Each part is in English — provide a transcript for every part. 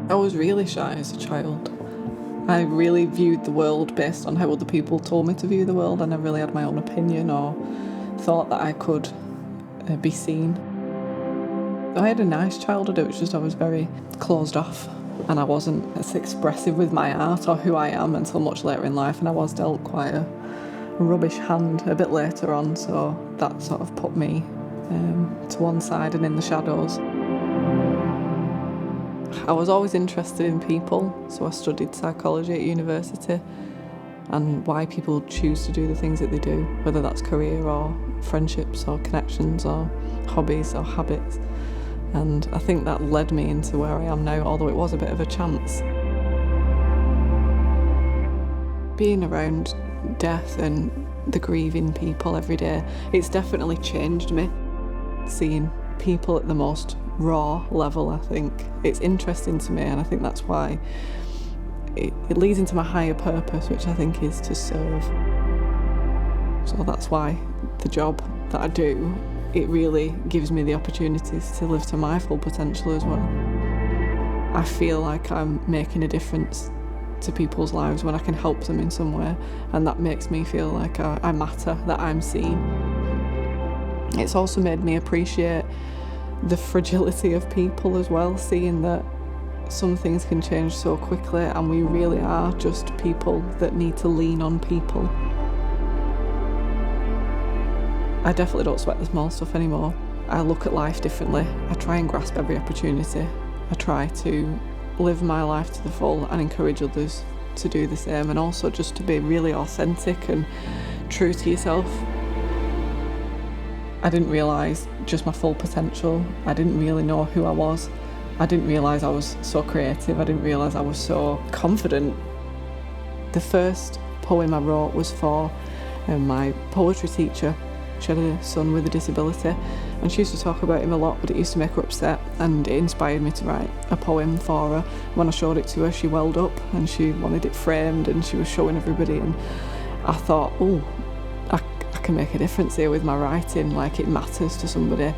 I was really shy as a child. I really viewed the world based on how other people told me to view the world. I never really had my own opinion or thought that I could be seen. I had a nice childhood, it was just I was very closed off and I wasn't as expressive with my art or who I am until much later in life, and I was dealt quite a rubbish hand a bit later on, so that sort of put me to one side and in the shadows. I was always interested in people, so I studied psychology at university and why people choose to do the things that they do, whether that's career or friendships or connections or hobbies or habits. And I think that led me into where I am now, although it was a bit of a chance. Being around death and the grieving people every day, it's definitely changed me. Seeing people at the most raw level, I think. It's interesting to me, and I think that's why it leads into my higher purpose, which I think is to serve. So that's why the job that I do, it really gives me the opportunities to live to my full potential as well. I feel like I'm making a difference to people's lives when I can help them in some way, and that makes me feel like I matter, that I'm seen. It's also made me appreciate the fragility of people as well, seeing that some things can change so quickly and we really are just people that need to lean on people. I definitely don't sweat the small stuff anymore. I look at life differently. I try and grasp every opportunity. I try to live my life to the full and encourage others to do the same, and also just to be really authentic and true to yourself. I didn't realise just my full potential. I didn't really know who I was. I didn't realise I was so creative. I didn't realise I was so confident. The first poem I wrote was for my poetry teacher. She had a son with a disability and she used to talk about him a lot, but it used to make her upset, and it inspired me to write a poem for her. When I showed it to her, she welled up and she wanted it framed and she was showing everybody, and I thought, oh, I can make a difference here with my writing, like it matters to somebody.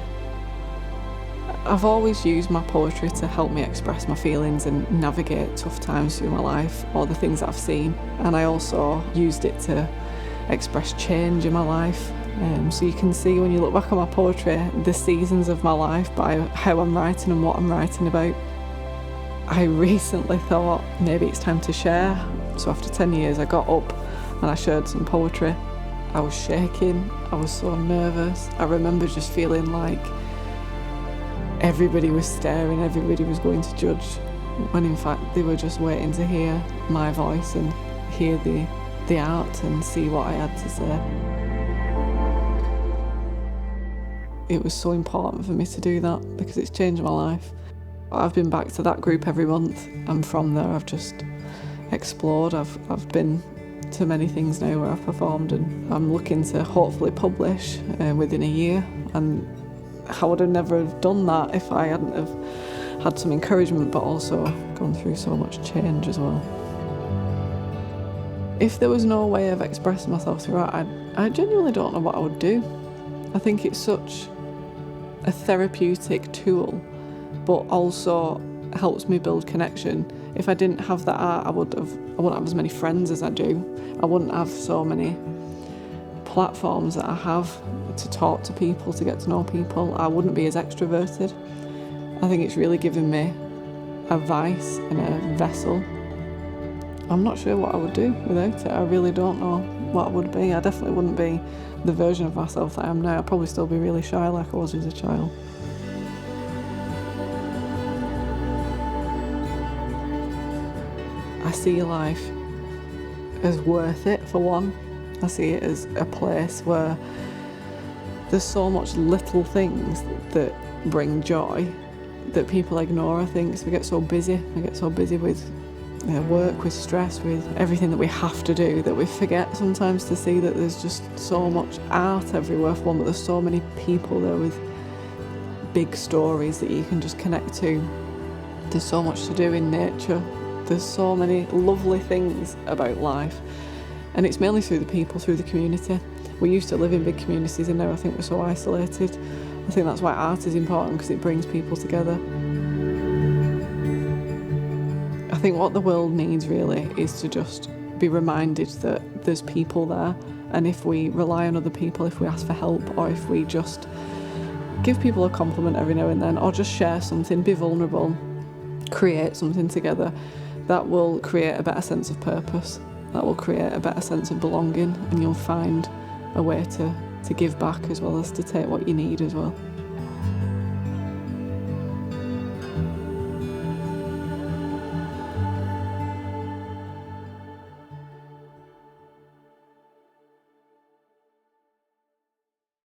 I've always used my poetry to help me express my feelings and navigate tough times through my life or the things that I've seen, and I also used it to express change in my life. So you can see when you look back at my poetry the seasons of my life by how I'm writing and what I'm writing about. I recently thought maybe it's time to share, so after 10 years I got up and I shared some poetry. I was shaking, I was so nervous. I remember just feeling like everybody was staring, everybody was going to judge, when in fact they were just waiting to hear my voice and hear the art and see what I had to say. It was so important for me to do that because it's changed my life. I've been back to that group every month, and from there I've just explored. I've been to many things now where I've performed, and I'm looking to hopefully publish within a year, and I would have never have done that if I hadn't have had some encouragement, but also gone through so much change as well. If there was no way of expressing myself through art, I genuinely don't know what I would do. I think it's such a therapeutic tool, but also helps me build connection. If I didn't have that art, I wouldn't have as many friends as I do. I wouldn't have so many platforms that I have to talk to people, to get to know people. I wouldn't be as extroverted. I think it's really given me a vice and a vessel. I'm not sure what I would do without it. I really don't know what I would be. I definitely wouldn't be the version of myself that I am now. I'd probably still be really shy like I was as a child. I see life as worth it, for one. I see it as a place where there's so much little things that bring joy that people ignore, I think, because we get so busy. We get so busy with work, with stress, with everything that we have to do, that we forget sometimes to see that there's just so much art everywhere for one, but there's so many people there with big stories that you can just connect to. There's so much to do in nature. There's so many lovely things about life, and it's mainly through the people, through the community. We used to live in big communities and now I think we're so isolated. I think that's why art is important, because it brings people together. think what the world needs really is to just be reminded that there's people there, and if we rely on other people, if we ask for help, or if we just give people a compliment every now and then, or just share something, be vulnerable, create something together, that will create a better sense of purpose, that will create a better sense of belonging, and you'll find a way to give back as well as to take what you need as well.